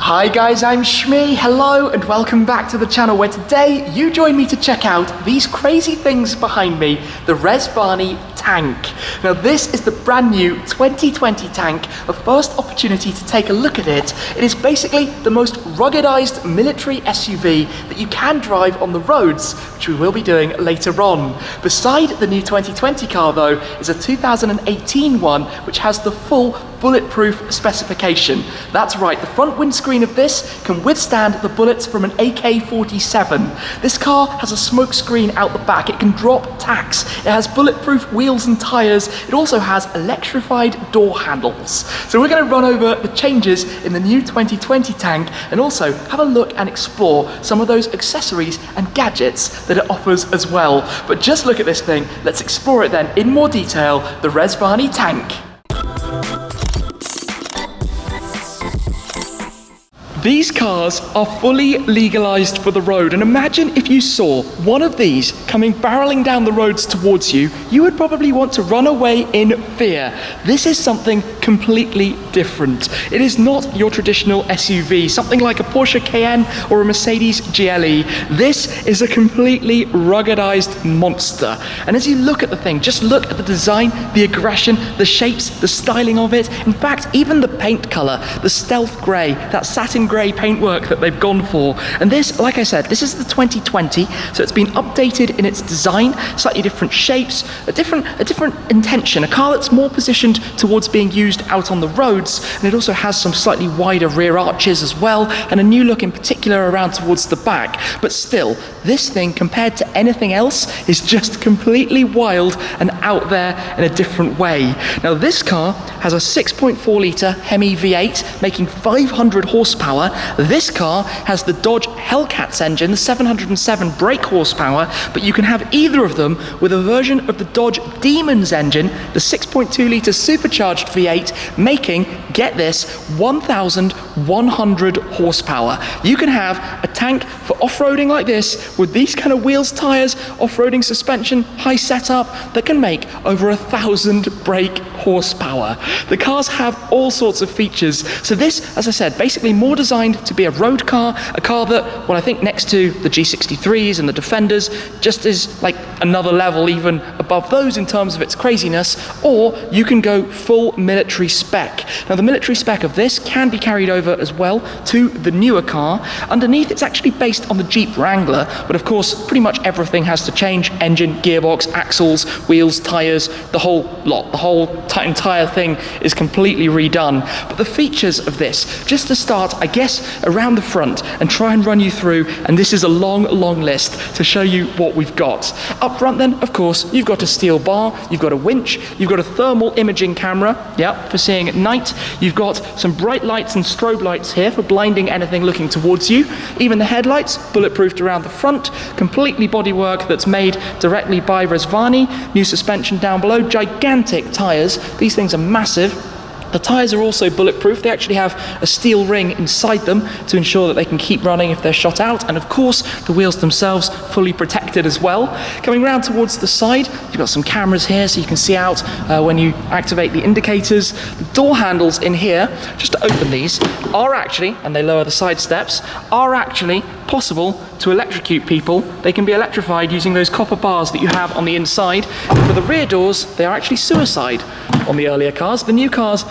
Hi guys, I'm Shmi. Hello and welcome back to the channel where today you join me to check out these crazy things behind me, the Rezvani Tank. Now this is the brand new 2020 tank, a first opportunity to take a look at it. It is basically the most ruggedized military SUV that you can drive on the roads, which we will be doing later on. Beside the new 2020 car though is a 2018 one which has the full bulletproof specification. That's right, the front windscreen of this can withstand the bullets from an AK-47. This car has a smoke screen out the back. It can drop tacks. It has bulletproof wheels and tires. It also has electrified door handles. So we're going to run over the changes in the new 2020 tank and also have a look and explore some of those accessories and gadgets that it offers as well. But just look at this thing. Let's explore it then in more detail, the Rezvani Tank. These cars are fully legalized for the road, and imagine if you saw one of these coming barreling down the roads towards you, you would probably want to run away in fear. This is something completely different. It is not your traditional SUV, something like a Porsche Cayenne or a Mercedes GLE. This is a completely ruggedized monster. And as you look at the thing, just look at the design, the aggression, the shapes, the styling of it. In fact, even the paint color, the stealth gray, that satin grey paintwork that they've gone for. And this, like I said, this is the 2020, so it's been updated in its design, slightly different shapes, a different intention, a car that's more positioned towards being used out on the roads, and it also has some slightly wider rear arches as well, and a new look in particular around towards the back. But still, this thing, compared to anything else, is just completely wild and out there in a different way. Now this car has a 6.4 litre Hemi V8 making 500 horsepower. This car has the Dodge Hellcats engine, the 707 brake horsepower, but you can have either of them with a version of the Dodge Demons engine, the 6.2 litre supercharged V8, making, get this, 1,100 horsepower. You can have a tank for off-roading like this with these kind of wheels, tires, off-roading suspension, high setup that can make over 1,000 brake horsepower. The cars have all sorts of features. So this, as I said, basically more designed to be a road car, a car that, well, I think next to the G63s and the Defenders, just is like another level even above those in terms of its craziness, or you can go full military spec. Now the military spec of this can be carried over as well to the newer car. Underneath it's actually based on the Jeep Wrangler, but of course pretty much everything has to change: engine, gearbox, axles, wheels, tires, the whole lot. The whole entire thing is completely redone. But the features of this, just to start, I guess, around the front and try and run you through, and this is a long list to show you what we've got. Up front then, of course, you've got a steel bar, you've got a winch, you've got a thermal imaging camera, for seeing at night. You've got some bright lights and strobe lights here for blinding anything looking towards you. Even the headlights, bulletproofed around the front, completely bodywork that's made directly by Rezvani. New suspension down below, gigantic tires. These things are massive. The tyres are also bulletproof. They actually have a steel ring inside them to ensure that they can keep running if they're shot out. And of course, the wheels themselves fully protected as well. Coming round towards the side, you've got some cameras here so you can see out when you activate the indicators. The door handles in here, just to open these, are actually, and they lower the side steps, are actually possible to electrocute people. They can be electrified using those copper bars that you have on the inside. For the rear doors, they are actually suicide on the earlier cars. The new cars,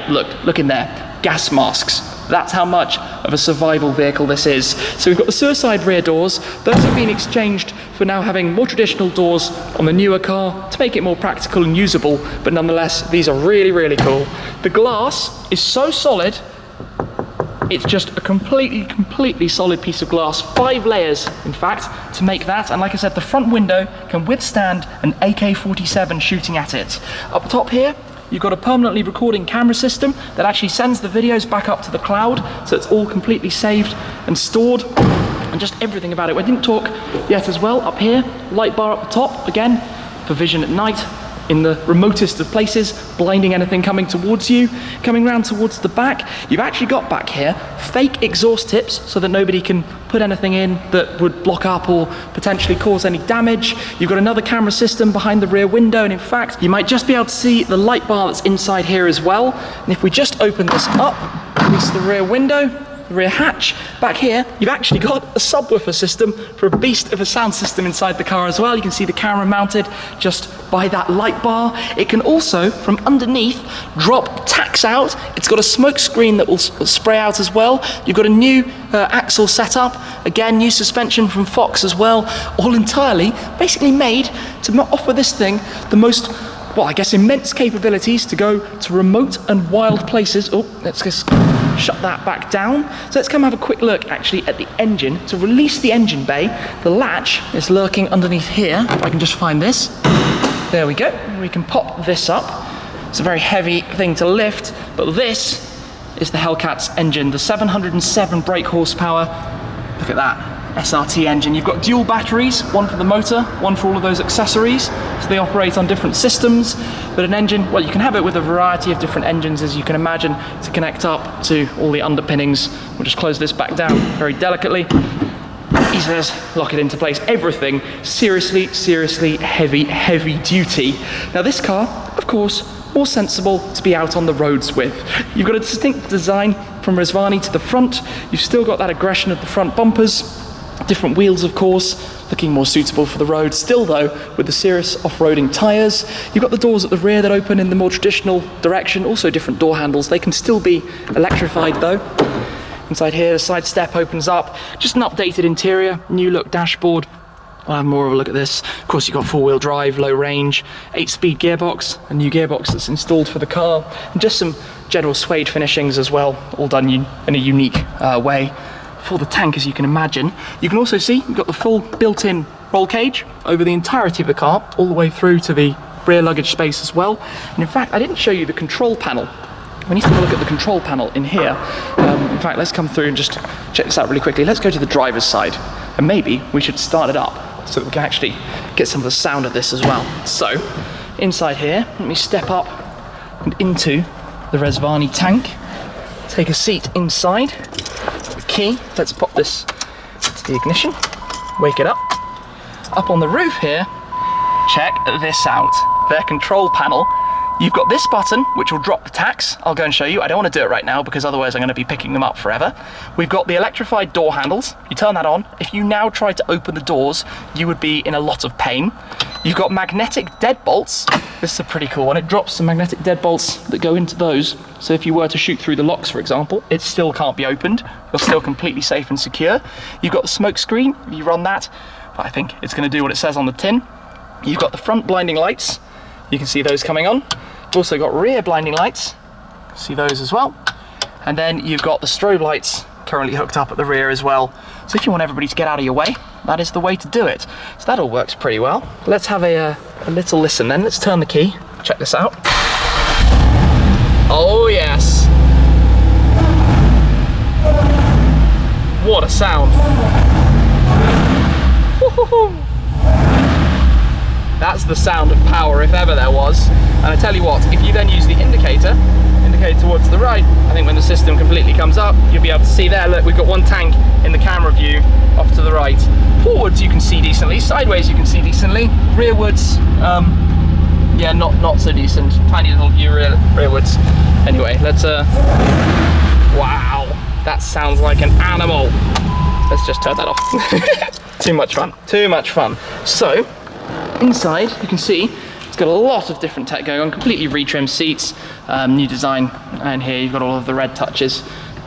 look in there, gas masks. That's how much of a survival vehicle this is. So we've got the suicide rear doors. Those have been exchanged for now having more traditional doors on the newer car to make it more practical and usable, but nonetheless, these are really cool. The glass is so solid, it's just a completely solid piece of glass. 5 layers, in fact, to make that. And like I said, the front window can withstand an AK-47 shooting at it. Up top here, you've got a permanently recording camera system that actually sends the videos back up to the cloud, so it's all completely saved and stored. And just everything about it. We didn't talk yet as well. Up here, light bar up the top, again, for vision at night. In the remotest of places, blinding anything coming towards you. Coming round towards the back, you've actually got back here fake exhaust tips so that nobody can put anything in that would block up or potentially cause any damage. You've got another camera system behind the rear window, and in fact, you might just be able to see the light bar that's inside here as well. And if we just open this up, release the rear window, the rear hatch. Back here, you've actually got a subwoofer system for a beast of a sound system inside the car as well. You can see the camera mounted just by that light bar. It can also, from underneath, drop tacks out. It's got a smoke screen that will spray out as well. You've got a new axle setup. Again, new suspension from Fox as well. All entirely, basically made to offer this thing the most, well, I guess immense capabilities to go to remote and wild places. Oh, let's just shut that back down. So let's come have a quick look actually at the engine. To release the engine bay, the latch is lurking underneath here. If I can just find this. There we go. We can pop this up. It's a very heavy thing to lift, but this is the Hellcat's engine, the 707 brake horsepower. Look at that. SRT engine. You've got dual batteries, one for the motor, one for all of those accessories, so they operate on different systems. But an engine, well, you can have it with a variety of different engines, as you can imagine, to connect up to all the underpinnings. We'll just close this back down very delicately. He says, lock it into place. Everything seriously, seriously heavy duty. Now this car, of course, more sensible to be out on the roads with. You've got a distinct design from Rezvani to the front. You've still got that aggression of the front bumpers. Different wheels, of course, looking more suitable for the road. Still though, with the Cirrus off-roading tyres. You've got the doors at the rear that open in the more traditional direction, also different door handles. They can still be electrified though. Inside here, the side step opens up. Just an updated interior, new look dashboard. I'll have more of a look at this. Of course, you've got 4-wheel drive, low range, 8-speed gearbox, a new gearbox that's installed for the car, and just some general suede finishings as well, all done in a unique way for the tank, as you can imagine. You can also see you've got the full built-in roll cage over the entirety of the car, all the way through to the rear luggage space as well. And in fact, I didn't show you the control panel. We need to have a look at the control panel in here. In fact, let's come through and just check this out really quickly. Let's go to the driver's side, and maybe we should start it up so that we can actually get some of the sound of this as well. So, inside here, let me step up and into the Rezvani Tank. Take a seat inside. The key, let's pop this to the ignition. Wake it up. Up on the roof here, check this out. Their control panel. You've got this button, which will drop the tacks. I'll go and show you. I don't want to do it right now because otherwise I'm going to be picking them up forever. We've got the electrified door handles. You turn that on. If you now try to open the doors, you would be in a lot of pain. You've got magnetic deadbolts. This is a pretty cool one. It drops some magnetic deadbolts that go into those. So if you were to shoot through the locks, for example, it still can't be opened. You're still completely safe and secure. You've got the smoke screen. If you run that, I think it's going to do what it says on the tin. You've got the front blinding lights. You can see those coming on. You've also got rear blinding lights. See those as well. And then you've got the strobe lights currently hooked up at the rear as well. So if you want everybody to get out of your way, that is the way to do it. So that all works pretty well. Let's have a little listen then. Let's turn the key. Check this out. Oh yes. What a sound. Woo-hoo-hoo. That's the sound of power if ever there was. And I tell you what, if you then use the indicator, indicate towards the right, I think when the system completely comes up, you'll be able to see there, look, we've got one tank in the camera view off to the right. Forwards you can see decently, sideways you can see decently, rearwards, yeah, not so decent. Tiny little view rearwards. Anyway, let's, wow, that sounds like an animal. Let's just turn that off. Too much fun, too much fun. So, inside, you can see it's got a lot of different tech going on, completely retrimmed seats, new design, and here you've got all of the red touches.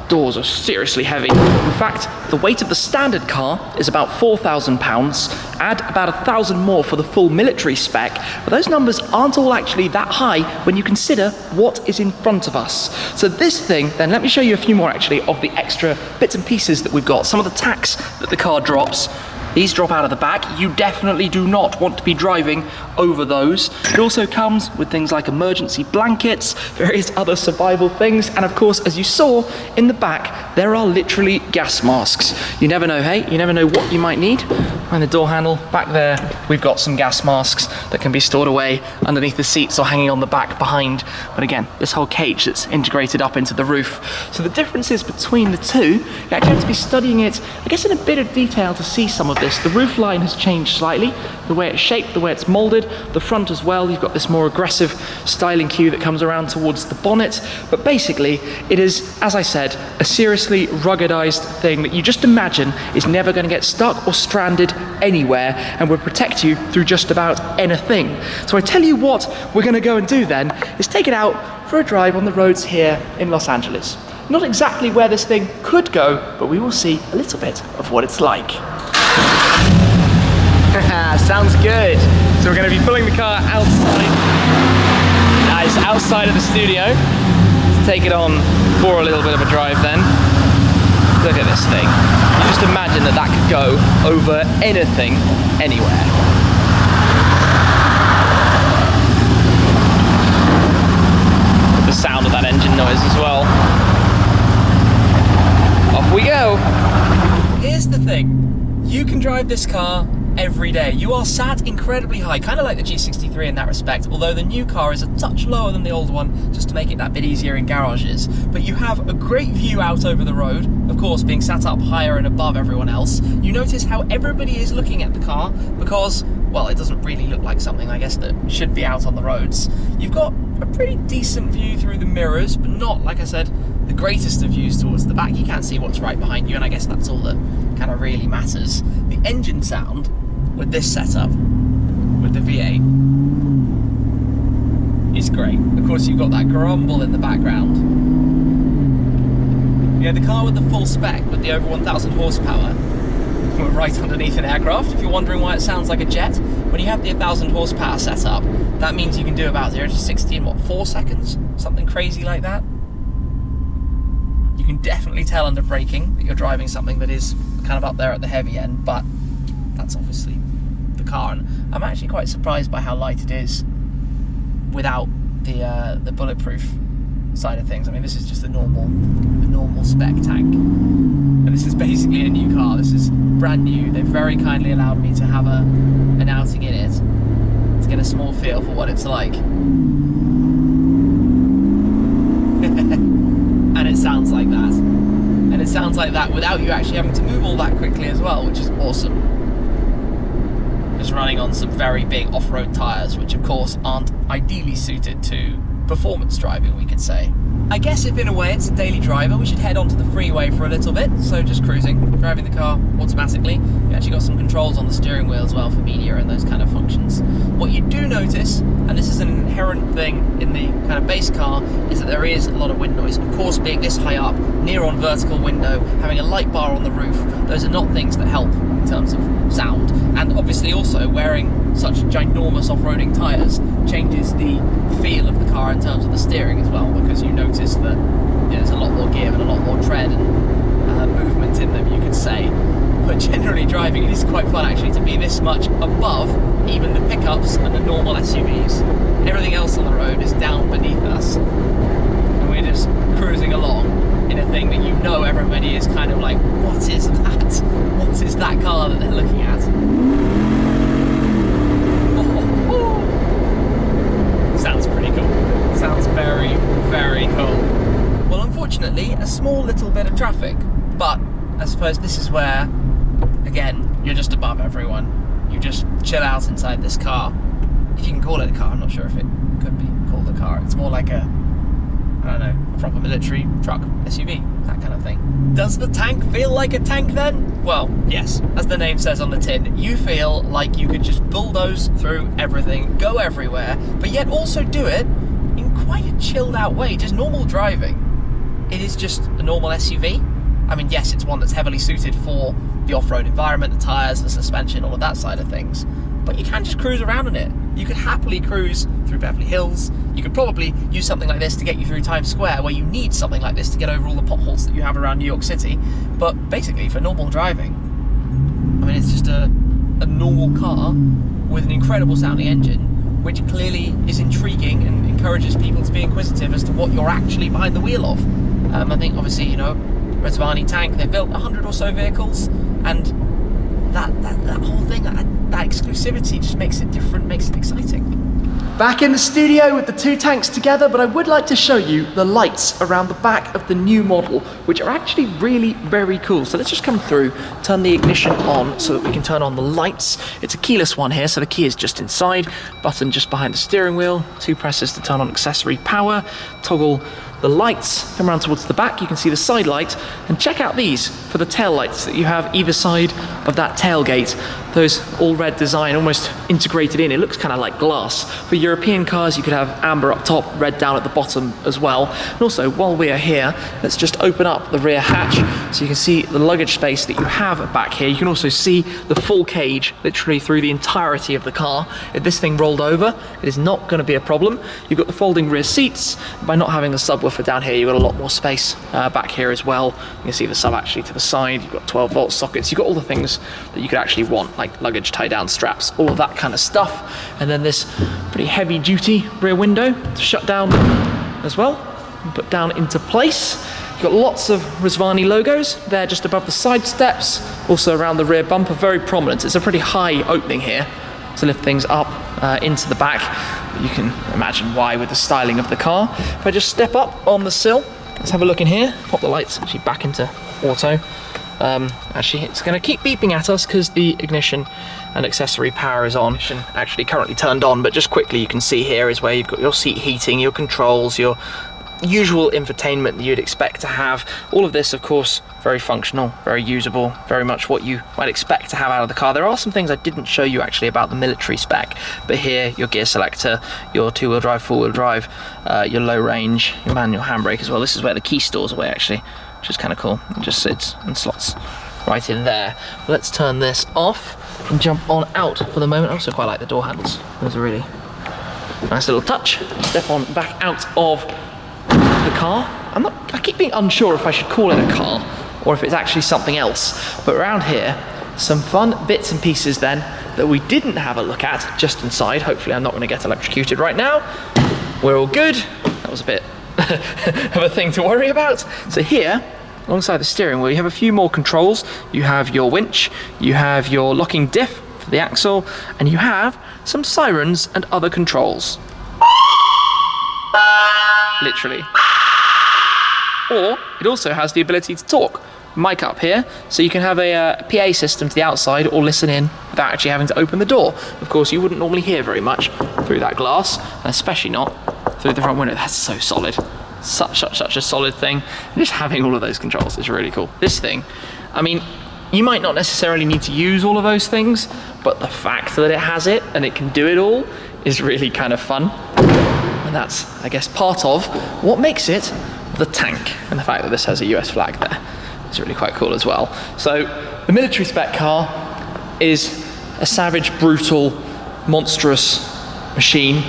Doors are seriously heavy. In fact, the weight of the standard car is about 4,000 pounds. Add about 1,000 more for the full military spec, but those numbers aren't all actually that high when you consider what is in front of us. So this thing, then let me show you a few more actually of the extra bits and pieces that we've got. Some of the tacks that the car drops. These drop out of the back. You definitely do not want to be driving over those. It also comes with things like emergency blankets, various other survival things, and of course, as you saw in the back, there are literally gas masks. You never know, hey? You never know what you might need. Behind the door handle, back there, we've got some gas masks that can be stored away underneath the seats or hanging on the back behind. But again, this whole cage that's integrated up into the roof. So the differences between the two, you actually have to be studying it, I guess, in a bit of detail to see some of about this. The roof line has changed slightly, the way it's shaped, the way it's molded. The front as well, you've got this more aggressive styling cue that comes around towards the bonnet. But basically, it is, as I said, a seriously ruggedized thing that you just imagine is never going to get stuck or stranded anywhere and would protect you through just about anything. So I tell you what we're going to go and do then is take it out for a drive on the roads here in Los Angeles. Not exactly where this thing could go, but we will see a little bit of what it's like. Sounds good. So we're going to be pulling the car outside. Nice, outside of the studio. Let's take it on for a little bit of a drive then. Look at this thing. You just imagine that that could go over anything, anywhere. The sound of that engine noise as well. Off we go. Here's the thing. You can drive this car every day. You are sat incredibly high, kind of like the G63 in that respect, although the new car is a touch lower than the old one, just to make it that bit easier in garages. But you have a great view out over the road, of course being sat up higher and above everyone else. You notice how everybody is looking at the car because, well, it doesn't really look like something, I guess, that should be out on the roads. You've got a pretty decent view through the mirrors, but not, like I said, the greatest of views towards the back. You can't see what's right behind you, and I guess that's all that kind of really matters. The engine sound with this setup, with the V8, is great. Of course, you've got that grumble in the background. Yeah, the car with the full spec, with the over 1,000 horsepower, we're right underneath an aircraft. If you're wondering why it sounds like a jet, when you have the 1,000 horsepower setup, that means you can do about 0 to 60 in, what, 4 seconds? Something crazy like that. You can definitely tell under braking that you're driving something that is kind of up there at the heavy end, but that's obviously the car. And I'm actually quite surprised by how light it is without the bulletproof side of things. I mean, this is just a normal spec tank. And this is basically a new car. This is brand new. They've very kindly allowed me to have an outing in it to get a small feel for what it's like. And it sounds like that. And it sounds like that without you actually having to move all that quickly as well, which is awesome. Just running on some very big off-road tyres, which of course aren't ideally suited to performance driving, we could say. I guess if in a way it's a daily driver, we should head onto the freeway for a little bit. So just cruising, driving the car automatically. You actually got some controls on the steering wheel as well for media and those kind of functions. What you do notice, and this is an inherent thing in the kind of base car, is that there is a lot of wind noise. Of course, being this high up, near on vertical window, having a light bar on the roof, those are not things that help in terms of sound. And obviously also wearing such ginormous off-roading tyres changes the feel of the car in terms of the steering as well, because you notice that there's a lot more give and a lot more tread and movement in them, you could say. But generally driving, it is quite fun actually to be this much above even the pickups and the normal SUVs. Everything else on the road is down beneath us, and we're just cruising along in a thing that you know everybody is kind of like, what is that? What is that car that they're looking at? Sounds pretty cool. Sounds very, very cool. Well, unfortunately, a small little bit of traffic, but I suppose this is where, again, you're just above everyone. You just chill out inside this car. If you can call it a car, I'm not sure if it could be called a car. It's more like a, I don't know, a proper military truck, SUV, that kind of thing. Does the tank feel like a tank then? Well, yes, as the name says on the tin, you feel like you could just bulldoze through everything, go everywhere, but yet also do it in quite a chilled out way, just normal driving. It is just a normal SUV. I mean, yes, it's one that's heavily suited for the off-road environment, the tyres, the suspension, all of that side of things, but you can just cruise around in it. You could happily cruise through Beverly Hills. You could probably use something like this to get you through Times Square, where you need something like this to get over all the potholes that you have around New York City. But basically, for normal driving, I mean, it's just a normal car with an incredible sounding engine, which clearly is intriguing and encourages people to be inquisitive as to what you're actually behind the wheel of. I think, obviously, you know, Rezvani Tank, they built 100 or so vehicles, and that whole thing, that exclusivity just makes it different, makes it exciting. Back in the studio with the two tanks together, but I would like to show you the lights around the back of the new model, which are actually really very cool. So let's just come through, turn the ignition on so that we can turn on the lights. It's a keyless one here, so the key is just inside, button just behind the steering wheel, 2 presses to turn on accessory power, toggle the lights, come around towards the back, you can see the side light, and check out these for the tail lights that you have either side of that tailgate. Those all red design almost integrated in, it looks kind of like glass. For European cars you could have amber up top, red down at the bottom as well. And also, while we are here, let's just open up the rear hatch so you can see the luggage space that you have back here. You can also see the full cage literally through the entirety of the car. If this thing rolled over, it is not going to be a problem. You've got the folding rear seats. By not having the subwoofer down here, you've got a lot more space back here as well. You can see the sub actually to the side. You've got 12-volt sockets. You've got all the things that you could actually want, like luggage tie-down straps, all of that kind of stuff. And then this pretty heavy-duty rear window to shut down as well and put down into place. You've got lots of Rezvani logos there just above the side steps, also around the rear bumper, very prominent. It's a pretty high opening here to lift things up into the back. You can imagine why with the styling of the car. If I just step up on the sill, let's have a look in here. Pop the lights actually back into auto. Actually, it's going to keep beeping at us because the ignition and accessory power is on. Actually currently turned on, but just quickly you can see here is where you've got your seat heating, your controls, your usual infotainment that you'd expect to have. All of this, of course, very functional, very usable, very much what you might expect to have out of the car. There are some things I didn't show you actually about the military spec, but here, your gear selector, your 2-wheel drive, 4-wheel drive, your low range, your manual handbrake as well. This is where the key stores away actually, which is kind of cool. It just sits and slots right in there. Let's turn this off and jump on out for the moment. I also quite like the door handles. Those are really nice little touch. Step on back out of the car. I keep being unsure if I should call it a car or if it's actually something else, but around here some fun bits and pieces then that we didn't have a look at just inside. Hopefully I'm not going to get electrocuted right now. We're all good. That was a bit of a thing to worry about. So here alongside the steering wheel you have a few more controls. You have your winch, you have your locking diff for the axle, and you have some sirens and other controls. Literally. Or it also has the ability to talk. Mic up here, so you can have a PA system to the outside or listen in without actually having to open the door. Of course, you wouldn't normally hear very much through that glass, and especially not through the front window. That's so solid. Such a solid thing. And just having all of those controls is really cool. This thing, I mean, you might not necessarily need to use all of those things, but the fact that it has it and it can do it all is really kind of fun. And that's, I guess, part of what makes it the tank, and the fact that this has a US flag there is really quite cool as well. So the military spec car is a savage, brutal, monstrous machine.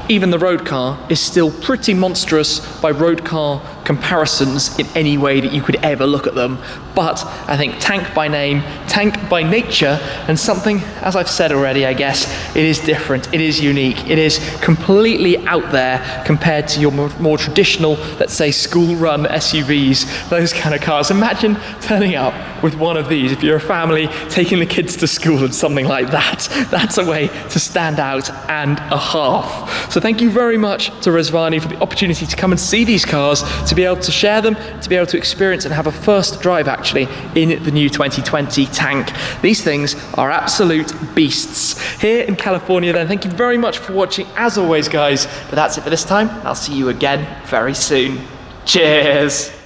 Even the road car is still pretty monstrous by road car comparisons in any way that you could ever look at them. But I think tank by name, tank by nature, and something, as I've said already, I guess, it is different, it is unique, it is completely out there compared to your more traditional, let's say, school-run SUVs, those kind of cars. Imagine turning up with one of these if you're a family, taking the kids to school and something like that. That's a way to stand out and a half. So thank you very much to Rezvani for the opportunity to come and see these cars, to be able to share them, to be able to experience and have a first drive actually in the new 2020 Tank. These things are absolute beasts. Here in California then, thank you very much for watching as always guys, but that's it for this time. I'll see you again very soon. Cheers!